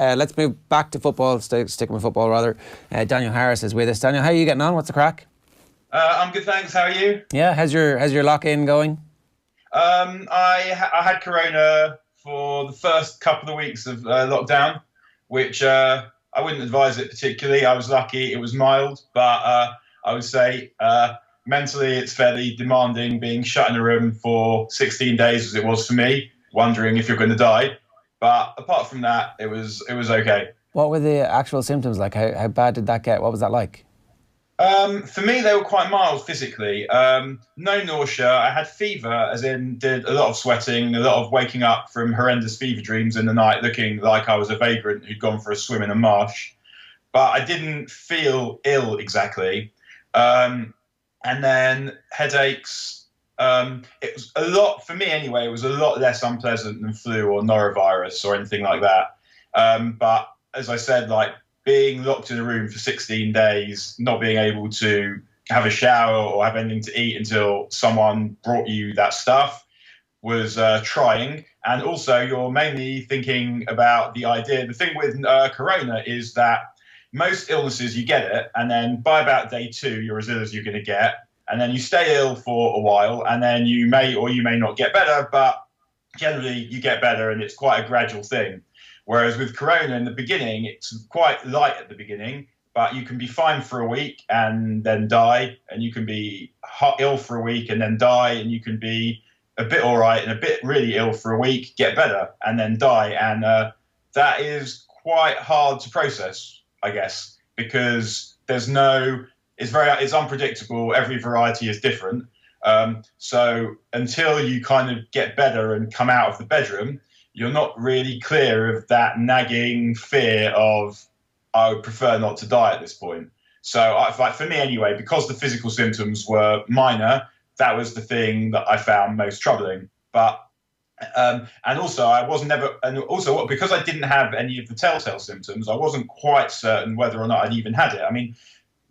Let's move back to football, sticking with football rather. Daniel Harris is with us. Daniel, how are you getting on? What's the crack? I'm good, thanks. How are you? Yeah, how's your lock-in going? I had corona for the first couple of weeks of lockdown, which I wouldn't advise it particularly. I was lucky; it was mild, but I would say mentally it's fairly demanding being shut in a room for 16 days, as it was for me, wondering if you're going to die. But apart from that, it was okay. What were the actual symptoms like? How bad did that get? What was that like? For me, they were quite mild physically. No nausea. I had fever, as in did a lot of sweating, a lot of waking up from horrendous fever dreams in the night, looking like I was a vagrant who'd gone for a swim in a marsh. But I didn't feel ill exactly. And then headaches. It was a lot, for me anyway, it was a lot less unpleasant than flu or norovirus or anything like that. But as I said, like, being locked in a room for 16 days, not being able to have a shower or have anything to eat until someone brought you that stuff was trying. And also, you're mainly thinking about the idea. The thing with corona is that most illnesses, you get it, and then by about day 2, you're as ill as you're going to get. And then you stay ill for a while, and then you may or you may not get better, but generally you get better, and it's quite a gradual thing. Whereas with corona in the beginning, it's quite light at the beginning, but you can be fine for a week and then die, and you can be ill for a week and then die, and you can be a bit all right and a bit really ill for a week, get better, and then die. And that is quite hard to process, I guess, because it's unpredictable. Every variety is different. So until you kind of get better and come out of the bedroom, you're not really clear of that nagging fear of, I would prefer not to die at this point. So for me anyway, because the physical symptoms were minor, that was the thing that I found most troubling. But and also because I didn't have any of the telltale symptoms, I wasn't quite certain whether or not I'd even had it. I mean,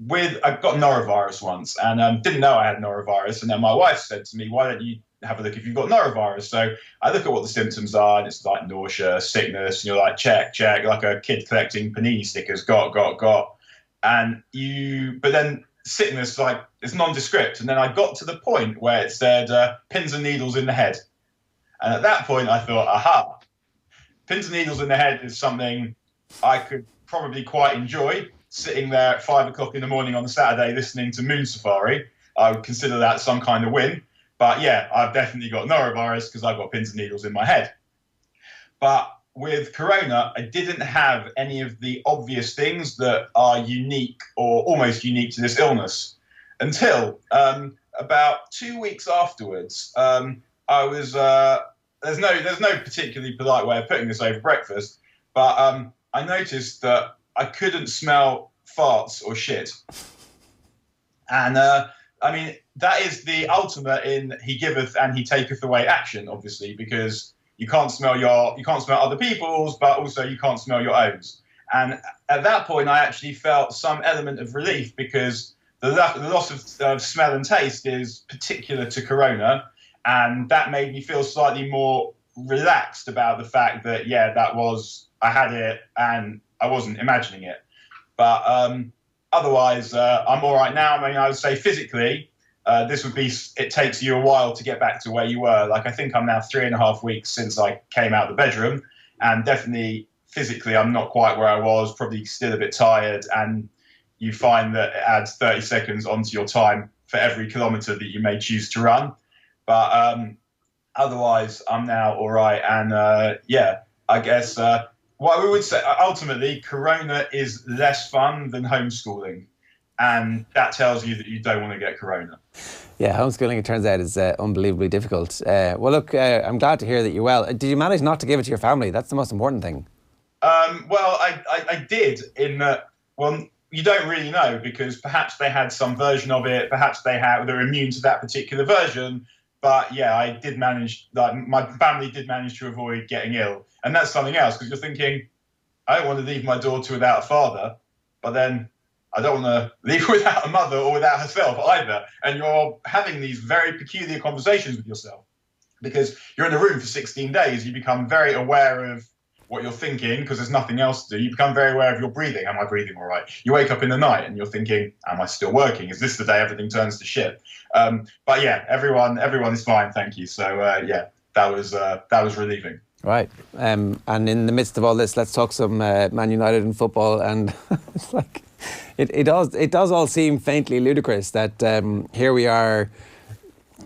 I got norovirus once and didn't know I had norovirus, and then my wife said to me, "Why don't you have a look if you've got norovirus?" So I look at what the symptoms are, and it's like nausea, sickness, and you're like, check, like a kid collecting panini stickers, got. But then sickness, like, it's nondescript. And then I got to the point where it said pins and needles in the head. And at that point I thought, aha, pins and needles in the head is something I could probably quite enjoy, sitting there at 5 o'clock in the morning on a Saturday listening to Moon Safari. I would consider that some kind of win. But yeah, I've definitely got norovirus because I've got pins and needles in my head. But with corona, I didn't have any of the obvious things that are unique or almost unique to this illness until about 2 weeks afterwards. I was there's no particularly polite way of putting this over breakfast, but I noticed that I couldn't smell farts or shit. And I mean, that is the ultimate in he giveth and he taketh away action, obviously, because you can't smell other people's, but also you can't smell your own. And at that point, I actually felt some element of relief because the loss of smell and taste is particular to corona, and that made me feel slightly more relaxed about the fact that, yeah, I had it and I wasn't imagining it. But otherwise, I'm all right now. I mean, I would say physically, it takes you a while to get back to where you were. Like, I think I'm now 3.5 weeks since I came out of the bedroom, and definitely physically, I'm not quite where I was, probably still a bit tired. And you find that it adds 30 seconds onto your time for every kilometre that you may choose to run. But otherwise, I'm now all right. And yeah, I guess what we would say, ultimately, corona is less fun than homeschooling. And that tells you that you don't want to get corona. Yeah, homeschooling, it turns out, is unbelievably difficult. Well, look, I'm glad to hear that you're well. Did you manage not to give it to your family? That's the most important thing. Well, I did, in that, well, you don't really know, because perhaps they had some version of it, perhaps they're immune to that particular version. But yeah, I did manage, like, my family did manage to avoid getting ill. And that's something else, because you're thinking, I don't want to leave my daughter without a father, but then I don't want to leave her without a mother or without herself either. And you're having these very peculiar conversations with yourself because you're in a room for 16 days. You become very aware of what you're thinking because there's nothing else to do. You become very aware of your breathing. Am I breathing all right? You wake up in the night and you're thinking, am I still working? Is this the day everything turns to shit? But yeah, everyone is fine, thank you. So yeah, that was relieving. Right, and in the midst of all this, let's talk some Man United and football. And it's like it does all seem faintly ludicrous that here we are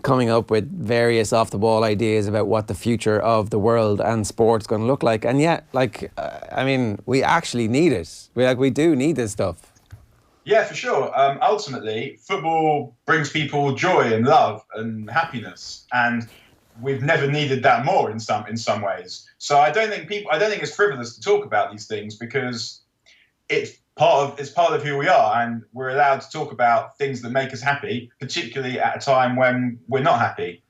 coming up with various off-the-ball ideas about what the future of the world and sport's going to look like, and yet, I mean, we actually need it. We do need this stuff. Yeah, for sure. Ultimately, football brings people joy and love and happiness, and we've never needed that more in some ways. So I don't think it's frivolous to talk about these things because it's part of who we are, and we're allowed to talk about things that make us happy, particularly at a time when we're not happy.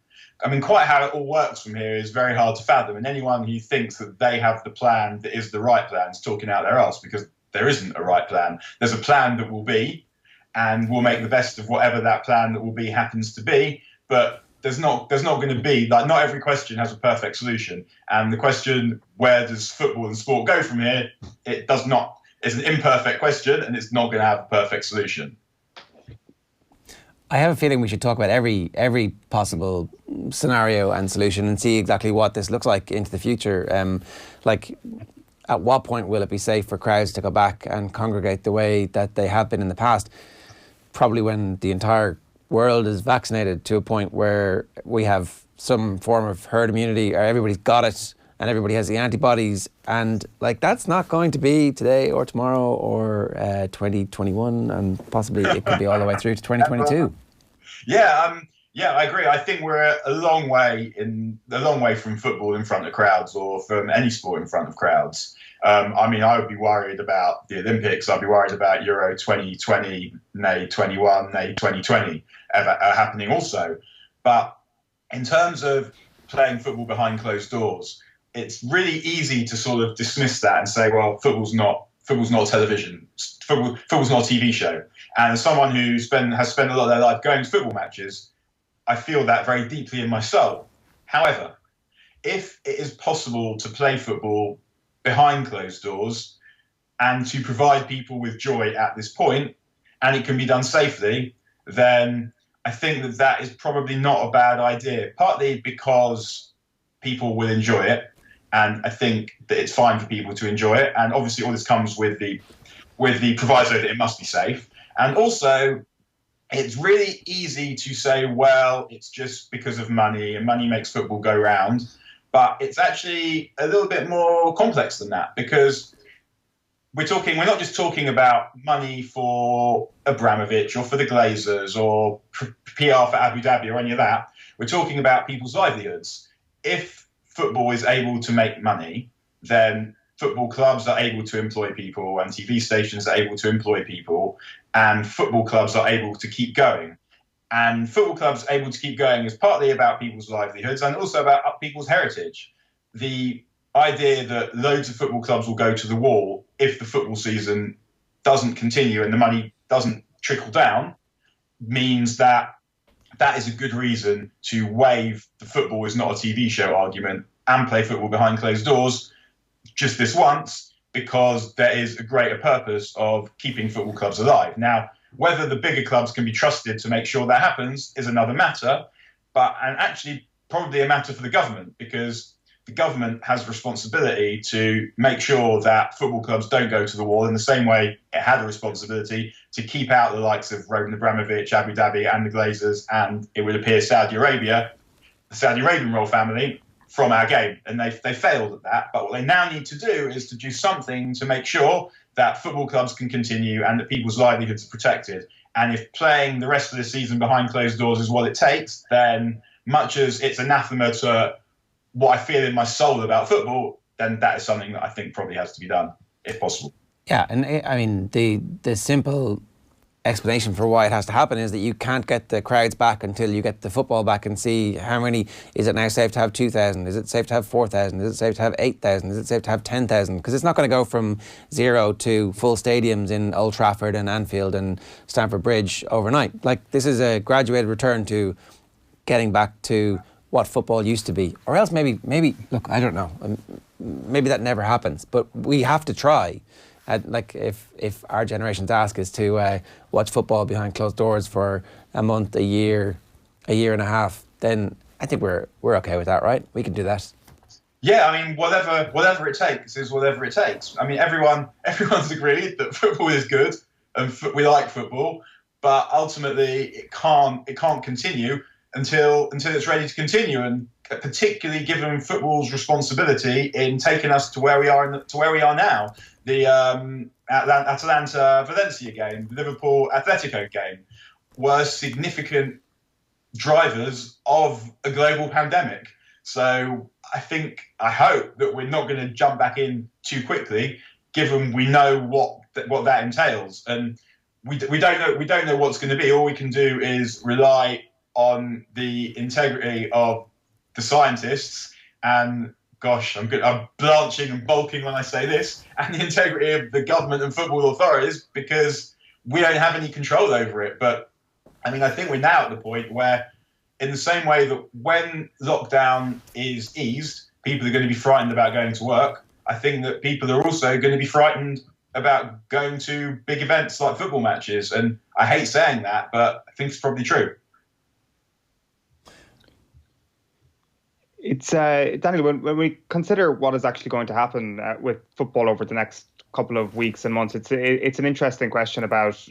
I mean, quite how it all works from here is very hard to fathom, and anyone who thinks that they have the plan that is the right plan is talking out their arse, because there isn't a right plan. There's a plan that will be, and we'll make the best of whatever that plan that will be happens to be, but there's not going to be, not every question has a perfect solution. And the question, where does football and sport go from here, it does not. It's an imperfect question, and it's not going to have a perfect solution. I have a feeling we should talk about every possible scenario and solution and see exactly what this looks like into the future. At what point will it be safe for crowds to go back and congregate the way that they have been in the past? Probably when the entire world is vaccinated to a point where we have some form of herd immunity, or everybody's got it and everybody has the antibodies, and that's not going to be today or tomorrow or 2021, and possibly it could be all the way through to 2022. Yeah, I agree. I think we're a long way from football in front of crowds, or from any sport in front of crowds. I mean, I would be worried about the Olympics. I'd be worried about Euro 2020, May 21, May 2020 happening also. But in terms of playing football behind closed doors, it's really easy to sort of dismiss that and say, well, football's not television. Football's not a TV show. And as someone who has spent a lot of their life going to football matches, I feel that very deeply in my soul. However, if it is possible to play football behind closed doors and to provide people with joy at this point, and it can be done safely, then I think that is probably not a bad idea, partly because people will enjoy it, and I think that it's fine for people to enjoy it, and obviously all this comes with the proviso that it must be safe. And also, it's really easy to say, well, it's just because of money, and money makes football go round. But it's actually a little bit more complex than that, because we're not just talking about money for Abramovich or for the Glazers or PR for Abu Dhabi or any of that. We're talking about people's livelihoods. If football is able to make money, then football clubs are able to employ people, and TV stations are able to employ people, and football clubs are able to keep going. And football clubs able to keep going is partly about people's livelihoods and also about people's heritage. The idea that loads of football clubs will go to the wall if the football season doesn't continue and the money doesn't trickle down means that is a good reason to waive the football is not a TV show argument and play football behind closed doors just this once, because there is a greater purpose of keeping football clubs alive. Now, whether the bigger clubs can be trusted to make sure that happens is another matter, and actually probably a matter for the government, because the government has responsibility to make sure that football clubs don't go to the wall in the same way it had a responsibility to keep out the likes of Roman Abramovich, Abu Dhabi and the Glazers, and it would appear Saudi Arabia, the Saudi Arabian royal family, from our game. And they failed at that. But what they now need to do is to do something to make sure that football clubs can continue and that people's livelihoods are protected. And if playing the rest of the season behind closed doors is what it takes, then much as it's anathema to what I feel in my soul about football, then that is something that I think probably has to be done, if possible. Yeah, and I mean, the simple explanation for why it has to happen is that you can't get the crowds back until you get the football back and see how many. Is it now safe to have 2,000? Is it safe to have 4,000? Is it safe to have 8,000? Is it safe to have 10,000? Because it's not going to go from 0 to full stadiums in Old Trafford and Anfield and Stamford Bridge overnight. This is a graduated return to getting back to what football used to be. Or else maybe look, I don't know. maybe that never happens, but we have to try. Like if our generation's ask is to watch football behind closed doors for a month, a year and a half, then I think we're okay with that, right? We can do that. Yeah, I mean, whatever it takes is whatever it takes. I mean, everyone's agreed that football is good and we like football, but ultimately it can't continue until it's ready to continue, and particularly given football's responsibility in taking us to where we are now. The Atalanta Valencia game, the Liverpool Atletico game, were significant drivers of a global pandemic. So I hope that we're not going to jump back in too quickly, given we know what that entails, and we don't know what's going to be. All we can do is rely on the integrity of the scientists, and gosh, I'm blanching and bulking when I say this, and the integrity of the government and football authorities, because we don't have any control over it. But I mean, I think we're now at the point where, in the same way that when lockdown is eased, people are going to be frightened about going to work, I think that people are also going to be frightened about going to big events like football matches. And I hate saying that, but I think it's probably true. It's Daniel, when we consider what is actually going to happen with football over the next couple of weeks and months, it's an interesting question about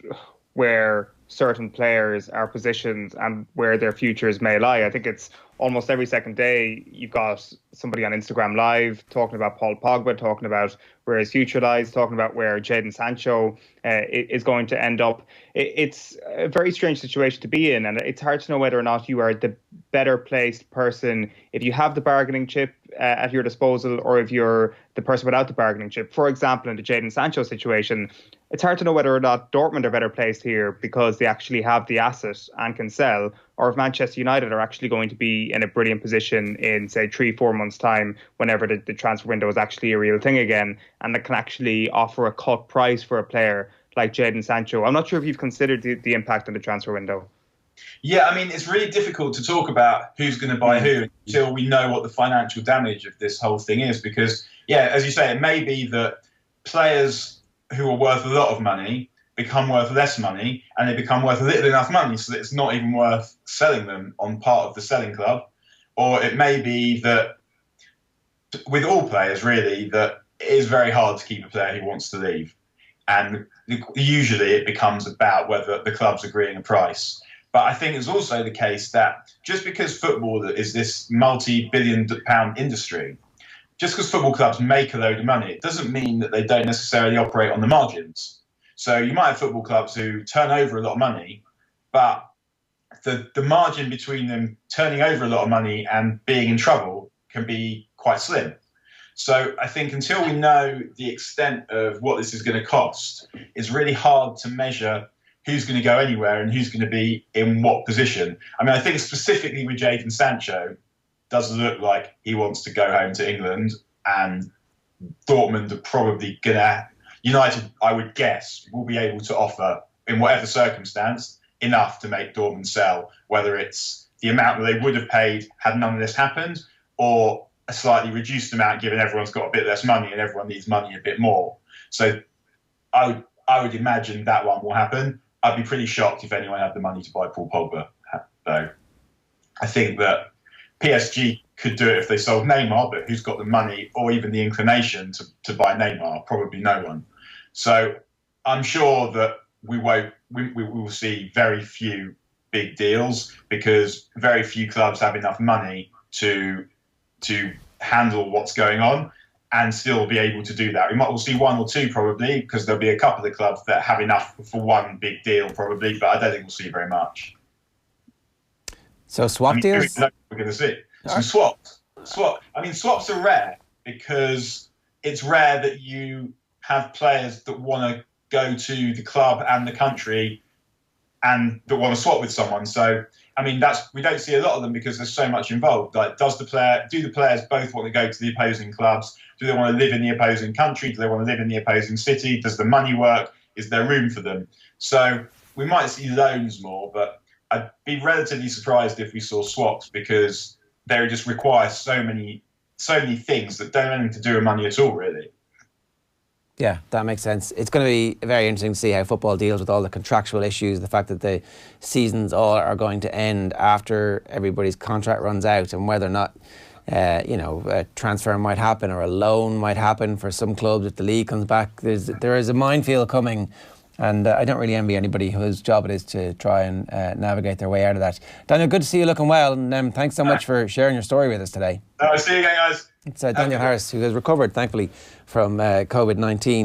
where certain players are positioned and where their futures may lie. I think it's almost every second day you've got somebody on Instagram Live talking about Paul Pogba, talking about where his future lies, talking about where Jadon Sancho is going to end up. It's a very strange situation to be in, and it's hard to know whether or not you are the better placed person if you have the bargaining chip at your disposal, or if you're the person without the bargaining chip. For example, in the Jadon Sancho situation, it's hard to know whether or not Dortmund are better placed here because they actually have the asset and can sell, or if Manchester United are actually going to be in a brilliant position in, say, 3-4 months' time, whenever the transfer window is actually a real thing again, and that can actually offer a cut price for a player like Jadon Sancho. I'm not sure if you've considered the impact on the transfer window. Yeah, I mean, it's really difficult to talk about who's going to buy who until we know what the financial damage of this whole thing is. Because, yeah, as you say, it may be that players who are worth a lot of money become worth less money, and they become worth little enough money so that it's not even worth selling them on part of the selling club. Or it may be that, with all players really, that it is very hard to keep a player who wants to leave. And usually it becomes about whether the club's agreeing a price. But I think it's also the case that just because football is this multi-billion-pound industry, just because football clubs make a load of money, it doesn't mean that they don't necessarily operate on the margins. So you might have football clubs who turn over a lot of money, but the margin between them turning over a lot of money and being in trouble can be quite slim. So I think until we know the extent of what this is going to cost, it's really hard to measure who's going to go anywhere and who's going to be in what position. I mean, I think specifically with Jadon Sancho, does look like he wants to go home to England, and Dortmund are probably going to, United, I would guess, will be able to offer, in whatever circumstance, enough to make Dortmund sell, whether it's the amount that they would have paid had none of this happened, or a slightly reduced amount given everyone's got a bit less money and everyone needs money a bit more. So I would imagine that one will happen. I'd be pretty shocked if anyone had the money to buy Paul Pogba, though. I think that PSG could do it if they sold Neymar, but who's got the money or even the inclination to buy Neymar? Probably no one. So I'm sure that we will see very few big deals because very few clubs have enough money to handle what's going on and still be able to do that. We'll see one or two probably, because there'll be a couple of clubs that have enough for one big deal probably, but I don't think we'll see very much. So swap deals? We're going to see. So swaps are rare because it's rare that you have players that want to go to the club and the country and that want to swap with someone. So, I mean, we don't see a lot of them because there's so much involved. Like, do the players both want to go to the opposing clubs? Do they want to live in the opposing country? Do they want to live in the opposing city? Does the money work? Is there room for them? So we might see loans more, but I'd be relatively surprised if we saw swaps because they just require so so many things that don't have anything to do with money at all, really. Yeah, that makes sense. It's going to be very interesting to see how football deals with all the contractual issues, the fact that the seasons all are going to end after everybody's contract runs out, and whether or not a transfer might happen or a loan might happen for some clubs if the league comes back. There is a minefield coming, and I don't really envy anybody whose job it is to try and navigate their way out of that. Daniel, good to see you looking well, and thanks so much for sharing your story with us today. See you again, guys. It's Daniel Harris, who has recovered, thankfully, from COVID-19.